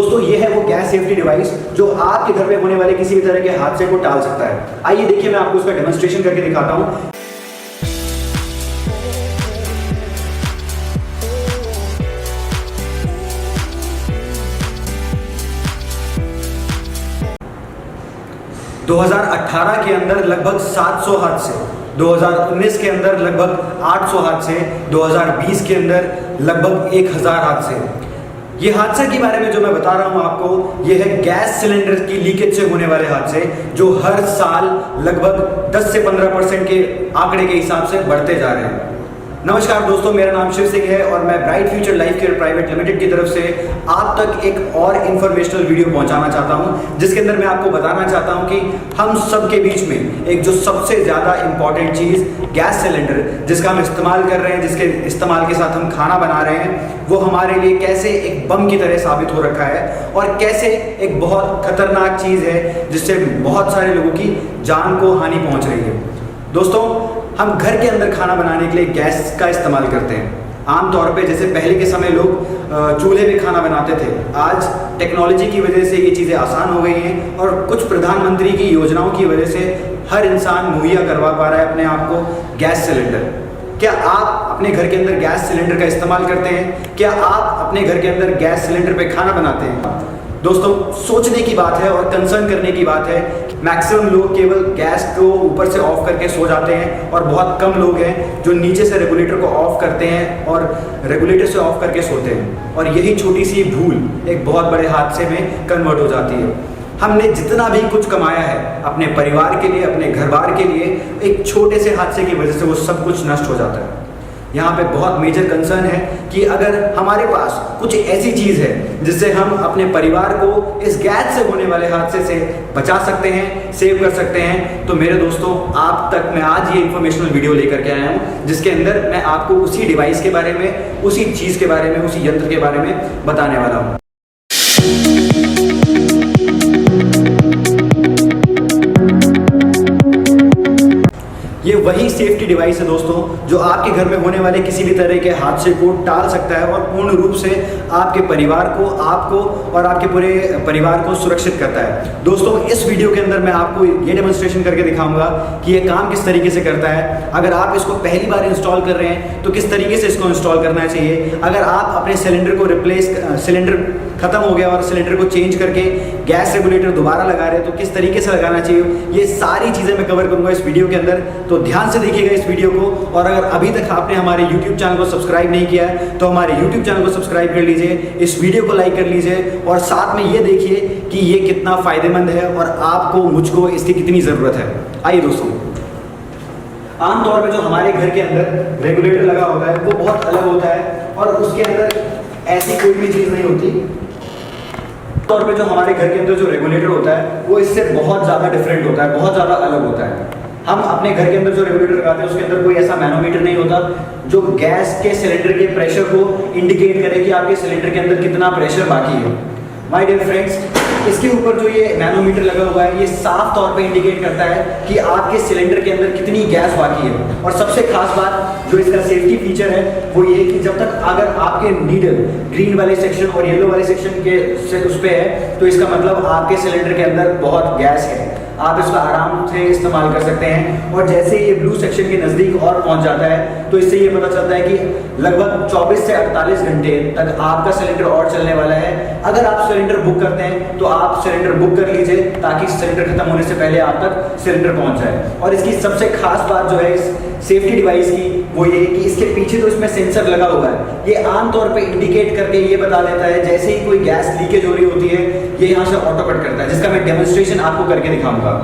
दोस्तों ये है वो गैस सेफ्टी डिवाइस जो आपके घर में होने वाले किसी भी तरह के हादसे को टाल सकता है। आइए देखिए मैं आपको उसका डेमोंस्ट्रेशन करके दिखाता हूं। दो 2018 के अंदर लगभग 700 हादसे, 2019 के अंदर लगभग 800 हादसे, 2020 के अंदर लगभग 1000 हादसे। ये हादसे के बारे में जो मैं बता रहा हूं आपको, ये है गैस सिलेंडर की लीकेज से होने वाले हादसे जो हर साल लगभग 10 से 15% के आंकड़े के हिसाब से बढ़ते जा रहे हैं। नमस्कार दोस्तों, मेरा नाम शिव सिंह है और मैं bright future life care private limited की तरफ से आप तक एक और इन्फॉर्मेशनल वीडियो पहुंचाना चाहता हूं, जिसके अंदर मैं आपको बताना चाहता हूं कि हम सब के बीच में एक जो सबसे ज़्यादा इंपॉर्टेंट चीज़ गैस सिलेंडर जिसका हम इस्तेमाल कर रहे हैं, जिसके इस्तेमाल के साथ हम खाना बना रहे हैं, वो हमारे लिए कैसे एक बम की तरह साबित हो रखा है और कैसे एक बहुत खतरनाक चीज़ है जिससे बहुत सारे लोगों की जान को हानि पहुँच रही है। दोस्तों, हम घर के अंदर खाना बनाने के लिए गैस का इस्तेमाल करते हैं। आमतौर पे जैसे पहले के समय लोग चूल्हे में खाना बनाते थे, आज टेक्नोलॉजी की वजह से ये चीज़ें आसान हो गई हैं और कुछ प्रधानमंत्री की योजनाओं की वजह से हर इंसान मुहैया करवा पा रहा है अपने आप को गैस सिलेंडर। क्या आप अपने घर के अंदर गैस सिलेंडर का इस्तेमाल करते हैं? क्या आप अपने घर के अंदर गैस सिलेंडर पे खाना बनाते हैं? दोस्तों, सोचने की बात है और कंसर्न करने की बात है। मैक्सिमम लोग केवल गैस को ऊपर से ऑफ करके सो जाते हैं और बहुत कम लोग हैं जो नीचे से रेगुलेटर को ऑफ करते हैं और रेगुलेटर से ऑफ करके सोते हैं, और यही छोटी सी भूल एक बहुत बड़े हादसे में कन्वर्ट हो जाती है। हमने जितना भी कुछ कमाया है अपने परिवार के लिए, अपने घर बार के लिए, एक छोटे से हादसे की वजह से वो सब कुछ नष्ट हो जाता है। यहाँ पे बहुत मेजर कंसर्न है कि अगर हमारे पास कुछ ऐसी चीज़ है जिससे हम अपने परिवार को इस गैस से होने वाले हादसे से बचा सकते हैं, सेव कर सकते हैं, तो मेरे दोस्तों आप तक मैं आज ये इन्फॉर्मेशनल वीडियो लेकर के आया हूँ, जिसके अंदर मैं आपको उसी डिवाइस के बारे में, उसी चीज़ के बारे में, उसी यंत्र के बारे में बताने वाला हूँ। ये वही सेफ्टी डिवाइस है दोस्तों जो आपके घर में होने वाले किसी भी तरह के हादसे को टाल सकता है और पूर्ण रूप से आपके परिवार को, आपको और आपके पूरे परिवार को सुरक्षित करता है। दोस्तों, इस वीडियो के अंदर मैं आपको ये डेमोंस्ट्रेशन करके दिखाऊंगा कि ये काम किस तरीके से करता है। अगर आप इसको पहली बार इंस्टॉल कर रहे हैं तो किस तरीके से इसको इंस्टॉल करना चाहिए। अगर आप अपने सिलेंडर को सिलेंडर खत्म हो गया और सिलेंडर को चेंज करके गैस रेगुलेटर दोबारा लगा रहे हैं तो किस तरीके से लगाना चाहिए, ये सारी चीज़ें मैं कवर करूंगा इस वीडियो के अंदर। तो ध्यान से देखिएगा इस वीडियो को, और अगर अभी तक आपने हमारे YouTube चैनल को सब्सक्राइब नहीं किया है तो हमारे YouTube चैनल को सब्सक्राइब कर लीजिए, इस वीडियो को लाइक कर लीजिए और साथ में ये देखिए कि ये कितना फायदेमंद है और आपको, मुझको इसकी कितनी ज़रूरत है। आइए दोस्तों, आमतौर पर जो हमारे घर के अंदर रेगुलेटर लगा होता है वो बहुत अलग होता है और उसके अंदर ऐसी कोई भी चीज़ नहीं होती। तौर पे जो हमारे घर के अंदर जो रेगुलेटर होता है वो इससे बहुत ज़्यादा डिफरेंट होता है, बहुत ज़्यादा अलग होता है। हम अपने घर के अंदर जो रेगुलेटर लगाते हैं उसके अंदर कोई ऐसा मैनोमीटर नहीं होता जो गैस के सिलेंडर के प्रेशर को इंडिकेट करे कि आपके सिलेंडर के अंदर कितना प्रेशर बाकी है। माय डियर फ्रेंड्स, इसके ऊपर जो ये मैनोमीटर लगा हुआ है ये साफ तौर पे इंडिकेट करता है कि आपके सिलेंडर के अंदर कितनी गैस बाकी है। और सबसे खास बात जो इसका सेफ्टी फीचर है वो ये कि जब तक अगर आपके नीडल ग्रीन वाले सेक्शन और येलो वाले सेक्शन के से उस पे है तो इसका मतलब आपके सिलेंडर के अंदर बहुत गैस है, आप इसका आराम से इस्तेमाल कर सकते हैं। और जैसे ये ब्लू सेक्शन के नज़दीक और पहुंच जाता है तो इससे ये पता चलता है कि लगभग 24 से 48 घंटे तक आपका सिलेंडर और चलने वाला है। अगर आप सिलेंडर बुक करते हैं तो आप सिलेंडर बुक कर लीजिए ताकि सिलेंडर खत्म होने से पहले आप तक सिलेंडर पहुंच जाए। और इसकी सबसे खास बात जो है इस सेफ्टी डिवाइस की वो ये कि इसके पीछे तो इसमें सेंसर लगा हुआ है। ये आमतौर पे इंडिकेट करके ये बता देता है जैसे ही कोई गैस लीकेज हो रही होती है, ये यहाँ से ऑटो कट करता है, जिसका मैं डेमोंस्ट्रेशन आपको करके दिखाऊंगा।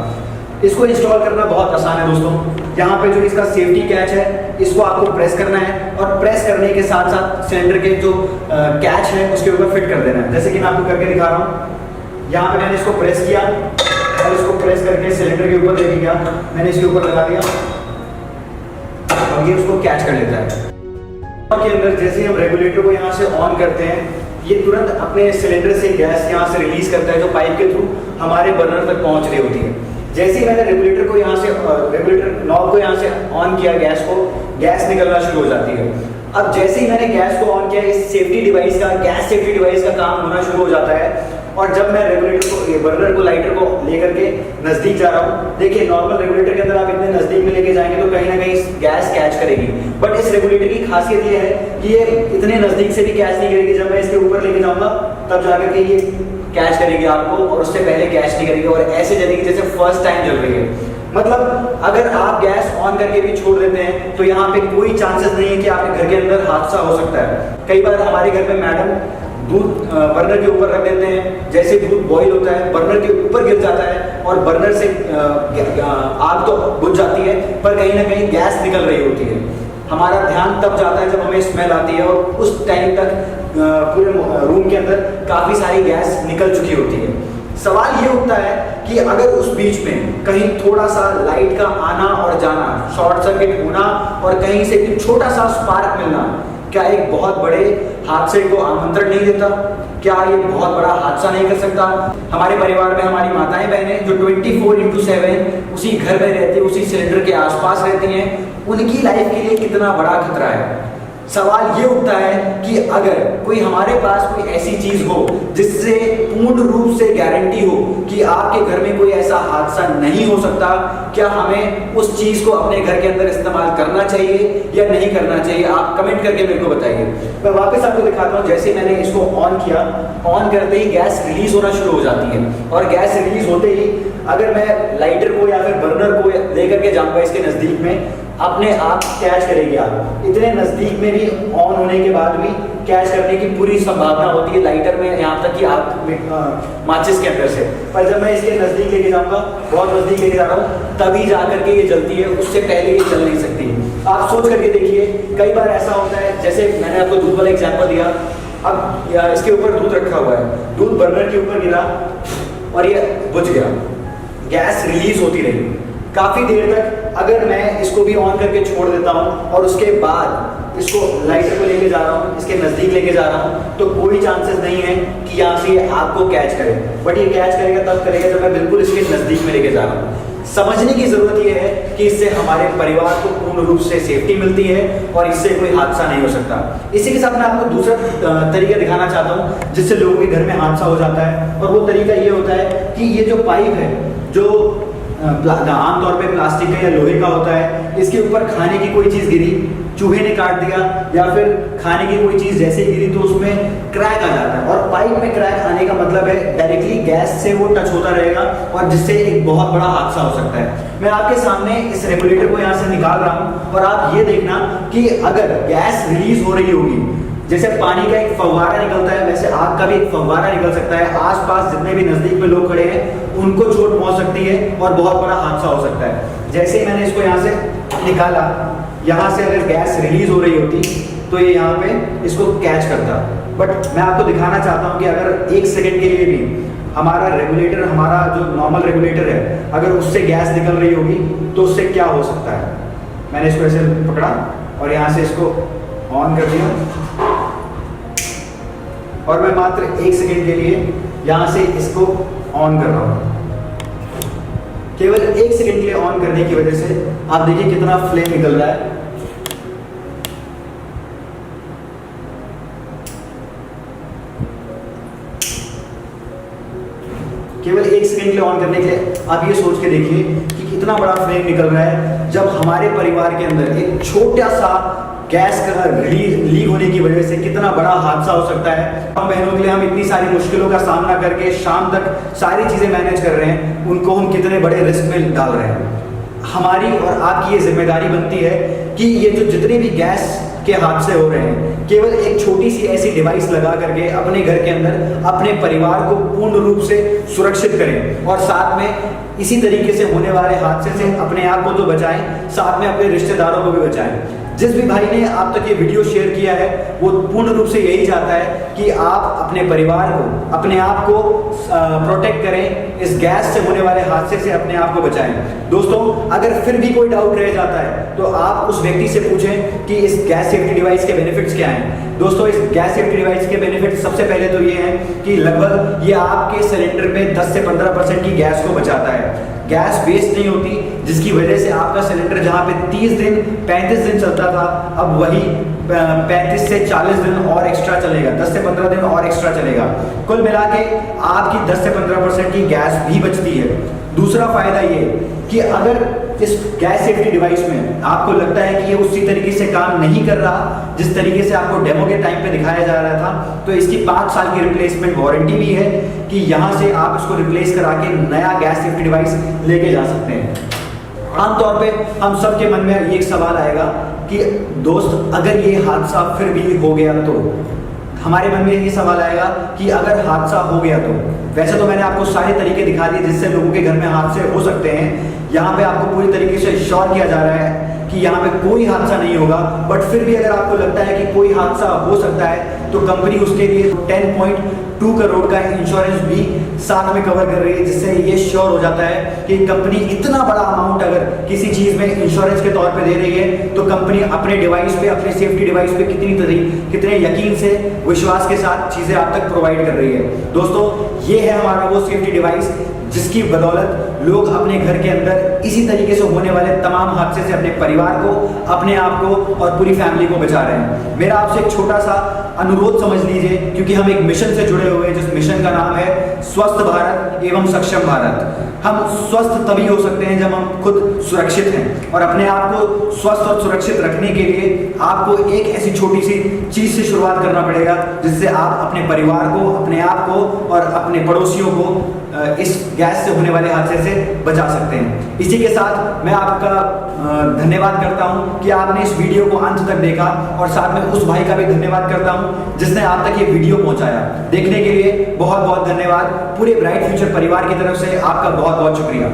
इसको इंस्टॉल करना बहुत आसान है दोस्तों। यहाँ पे जो इसका सेफ्टी कैच है इसको आपको प्रेस करना है और प्रेस करने के साथ साथ सिलेंडर के जो कैच है उसके ऊपर फिट कर देना है, जैसे कि मैं आपको करके दिखा रहा हूँ। यहाँ पे मैंने इसको प्रेस किया और इसको प्रेस करके सिलेंडर के ऊपर लेके गया, मैंने इसके ऊपर लगा दिया और ये उसको कैच कर लेता है। के अंदर जैसे हम रेगुलेटर को यहाँ से ऑन करते हैं ये तुरंत अपने सिलेंडर से गैस यहाँ से रिलीज करता है जो पाइप के थ्रू हमारे बर्नर तक पहुँच रही होती है। जैसे ही मैंने रेगुलेटर को यहाँ से, रेगुलेटर नॉब को यहाँ से ऑन किया, गैस निकलना शुरू हो जाती है। अब जैसे ही मैंने गैस को ऑन किया, इस सेफ्टी डिवाइस का, गैस सेफ्टी डिवाइस का काम होना शुरू हो जाता है। और जब मैं रेगुलेटर को, बर्नर को, लाइटर को लेकर के नजदीक जा रहा हूँ, देखिए नॉर्मल रेगुलेटर के अंदर आप इतने नजदीक में लेके जाएंगे तो कहीं ना कहीं गैस कैच करेगी, बट इस रेगुलेटर की खासियत ये है कि ये इतने नजदीक से भी कैच नहीं करेगी। जब मैं इसके ऊपर लेके जाऊंगा तब जाकर के ये कैच करेगी आपको, और उससे पहले कैच नहीं करेगी, और ऐसे जलेगी जैसे फर्स्ट टाइम जल रही है। मतलब अगर आप गैस ऑन करके भी छोड़ देते हैं तो यहाँ पे कोई चांसेस नहीं है कि आपके घर के अंदर हादसा हो सकता है। कई बार हमारे घर में मैडम दूध बर्नर के ऊपर रख देते हैं, जैसे दूध बॉईल होता है बर्नर के ऊपर गिर जाता है और बर्नर से आग तो बुझ जाती है, पर कहीं ना कहीं गैस निकल रही होती है। हमारा ध्यान तब जाता है जब हमें स्मेल आती है, और उस टाइम तक पूरे रूम के अंदर काफ़ी सारी गैस निकल चुकी होती है। सवाल ये उठता है कि अगर उस बीच में कहीं थोड़ा सा लाइट का आना और जाना, शॉर्ट सर्किट होना और कहीं से भी छोटा सा स्पार्क मिलना, क्या एक बहुत बड़े हादसे को आमंत्रण नहीं देता? क्या ये बहुत बड़ा हादसा नहीं कर सकता? हमारे परिवार में हमारी माताएं बहनें जो 24/7 उसी घर में रहती, उसी सिलेंडर के आसपास रहती हैं, उनकी लाइफ के लिए कितना बड़ा खतरा है। सवाल ये उठता है कि अगर कोई हमारे पास कोई ऐसी चीज हो जिससे पूर्ण रूप से गारंटी हो कि आपके घर में कोई ऐसा हादसा नहीं हो सकता, क्या हमें उस चीज को अपने घर के अंदर इस्तेमाल करना चाहिए या नहीं करना चाहिए? आप कमेंट करके मेरे को बताइए। मैं वापस आपको दिखाता हूँ। जैसे मैंने इसको ऑन किया, ऑन करते ही गैस रिलीज होना शुरू हो जाती है, और गैस रिलीज होते ही अगर मैं लाइटर को या फिर बर्नर को लेकर के जाऊंगा इसके नजदीक में, अपने आप कैच करेगी आग। इतने नजदीक में भी ऑन होने के बाद भी कैच करने की पूरी संभावना होती है लाइटर में, यहाँ तक कि आग माचिस के अंदर से। पर जब मैं इसके नजदीक लेके जाऊंगा, बहुत नजदीक लेके जा रहा हूँ, तभी जा करके ये जलती है, उससे पहले ये चल नहीं सकती। आप सोच करके देखिए, कई बार ऐसा होता है, जैसे मैंने आपको दूध वाला एग्जाम्पल दिया, अब इसके ऊपर दूध रखा हुआ है, दूध बर्नर के ऊपर गिरा और ये बुझ गया, गैस रिलीज होती रही काफी देर तक। अगर मैं इसको भी ऑन करके छोड़ देता हूँ और उसके बाद इसको लाइटर को लेके जा रहा हूँ, इसके नजदीक लेके जा रहा हूँ, तो कोई चांसेस नहीं है कि यहाँ से आग को कैच करे। बट ये कैच करेगा तब करेगा जब मैं बिल्कुल इसके नजदीक में लेके जा रहा हूँ। समझने की जरूरत यह है कि इससे हमारे परिवार को पूर्ण रूप से सेफ्टी मिलती है और इससे कोई हादसा नहीं हो सकता। इसी के साथ मैं आपको दूसरा तरीका दिखाना चाहता हूँ जिससे लोगों के घर में हादसा हो जाता है, और वो तरीका ये होता है कि ये जो पाइप है, जो आमतौर पे प्लास्टिक का या लोहे का होता है, इसके ऊपर खाने की कोई चीज गिरी, चूहे ने काट दिया, या फिर खाने की कोई चीज जैसे गिरी तो उसमें क्रैक आ जाता है। और पाइप में क्रैक आने का मतलब है डायरेक्टली गैस से वो टच होता रहेगा और जिससे एक बहुत बड़ा हादसा हो सकता है। मैं आपके सामने इस रेगुलेटर को यहाँ से निकाल रहा हूँ, और आप ये देखना कि अगर गैस रिलीज हो रही होगी, जैसे पानी का एक फव्वारा निकलता है, वैसे आग का भी एक फव्वारा निकल सकता है। आसपास जितने भी नजदीक में लोग खड़े हैं उनको चोट पहुंच सकती है और बहुत बड़ा हादसा हो सकता है। जैसे ही मैंने इसको यहाँ से निकाला, यहाँ से अगर गैस रिलीज हो रही होती तो ये यहाँ पे इसको कैच करता। बट मैं आपको दिखाना चाहता हूँ कि अगर 1 सेकेंड के लिए भी हमारा रेगुलेटर, हमारा जो नॉर्मल रेगुलेटर है, अगर उससे गैस निकल रही होगी तो उससे क्या हो सकता है। मैंने इसको ऐसे पकड़ा और यहाँ से इसको ऑन कर दिया, और मैं मात्र 1 सेकेंड के लिए यहाँ से इसको ऑन कर रहा हूँ। केवल 1 सेकेंड के लिए ऑन करने की वजह से आप देखिए कितना फ्लेम निकल रहा है। केवल 1 सेकेंड के लिए ऑन करने के लिए आप ये सोच के देखिए कि कितना बड़ा फ्लेम निकल रहा है, जब हमारे परिवार के अंदर एक छोटा सा गैस का लीक होने की वजह से कितना बड़ा हादसा हो सकता है। हम बहनों के लिए हम इतनी सारी मुश्किलों का सामना करके शाम तक सारी चीज़ें मैनेज कर रहे हैं, उनको हम कितने बड़े रिस्क में डाल रहे हैं। हमारी और आपकी ये जिम्मेदारी बनती है कि ये जो जितने भी गैस के हादसे हो रहे हैं, केवल एक छोटी सी ऐसी डिवाइस लगा करके अपने घर के अंदर अपने परिवार को पूर्ण रूप से सुरक्षित करें, और साथ में इसी तरीके से होने वाले हादसे से अपने आप को तो बचाएं, साथ में अपने रिश्तेदारों को भी बचाएं। जिस भी भाई ने आप तक ये वीडियो शेयर किया है वो पूर्ण रूप से यही चाहता है कि आप अपने परिवार को, अपने आप को प्रोटेक्ट करें, इस गैस से होने वाले हादसे से अपने आप को बचाएं। दोस्तों, अगर फिर भी कोई डाउट रह जाता है तो आप उस व्यक्ति से पूछें कि इस गैस सेफ्टी डिवाइस के बेनिफिट्स क्या हैं। दोस्तों, इस गैस सेफ्टी डिवाइस के बेनिफिट्स सबसे पहले तो ये हैं कि लगभग ये आपके सिलेंडर में 10 से 15% की गैस को बचाता है। गैस वेस्ट नहीं होती, जिसकी वजह से आपका सिलेंडर जहाँ पे 30 दिन 35 दिन चलता था, अब वही 35 से 40 दिन और एक्स्ट्रा चलेगा, 10 से 15 दिन और एक्स्ट्रा चलेगा। कुल मिला के आपकी 10 से 15% की गैस भी बचती है। दूसरा फायदा ये कि अगर इस गैस सेफ्टी डिवाइस में आपको लगता है कि ये उसी तरीके से काम नहीं कर रहा जिस तरीके से आपको डेमो के टाइम पे दिखाया जा रहा था, तो इसकी 5 साल की रिप्लेसमेंट वारंटी भी है कि यहाँ से आप इसको रिप्लेस करा के नया गैस सेफ्टी डिवाइस लेके जा सकते हैं। आमतौर पे हम सबके मन में ये एक सवाल आएगा कि दोस्त अगर ये हादसा फिर भी हो गया तो, हमारे मन में ये सवाल आएगा कि अगर हादसा हो गया तो। वैसे तो मैंने आपको सारे तरीके दिखा दिए जिससे लोगों के घर में हादसे हो सकते हैं। यहाँ पे आपको पूरी तरीके से श्योर किया जा रहा है कि यहाँ पे कोई हादसा नहीं होगा, बट फिर भी अगर आपको लगता है कि कोई हादसा हो सकता है तो कंपनी उसके लिए 10.2 करोड़ का इंश्योरेंस भी साथ में कवर कर रही है, जिससे ये श्योर हो जाता है कि कंपनी इतना बड़ा अमाउंट अगर किसी चीज में इंश्योरेंस के तौर पे दे रही है तो कंपनी अपने डिवाइस पे, अपने सेफ्टी डिवाइस पे कितने यकीन से, विश्वास के साथ चीजें आप तक प्रोवाइड कर रही है। दोस्तों ये है हमारा वो सेफ्टी डिवाइस जिसकी बदौलत लोग अपने घर के अंदर इसी तरीके से होने वाले तमाम हादसे से अपने परिवार को, अपने आप को और पूरी फैमिली को बचा रहे हैं। मेरा आपसे एक छोटा सा अनुरोध समझ लीजिए, क्योंकि हम एक मिशन से जुड़े हुए हैं जिस मिशन का नाम है स्वस्थ भारत एवं सक्षम भारत। हम स्वस्थ तभी हो सकते हैं जब हम खुद सुरक्षित हैं, और अपने आप को स्वस्थ और सुरक्षित रखने के लिए आपको एक ऐसी छोटी सी चीज से शुरुआत करना पड़ेगा जिससे आप अपने परिवार को, अपने आप को और अपने पड़ोसियों को इस गैस से होने वाले हादसे से बचा सकते हैं। इसी के साथ मैं आपका धन्यवाद करता हूं कि आपने इस वीडियो को अंत तक देखा, और साथ में उस भाई का भी धन्यवाद करता हूं जिसने आप तक ये वीडियो पहुंचाया। देखने के लिए बहुत बहुत धन्यवाद। पूरे ब्राइट फ्यूचर परिवार की तरफ से आपका बहुत बहुत शुक्रिया।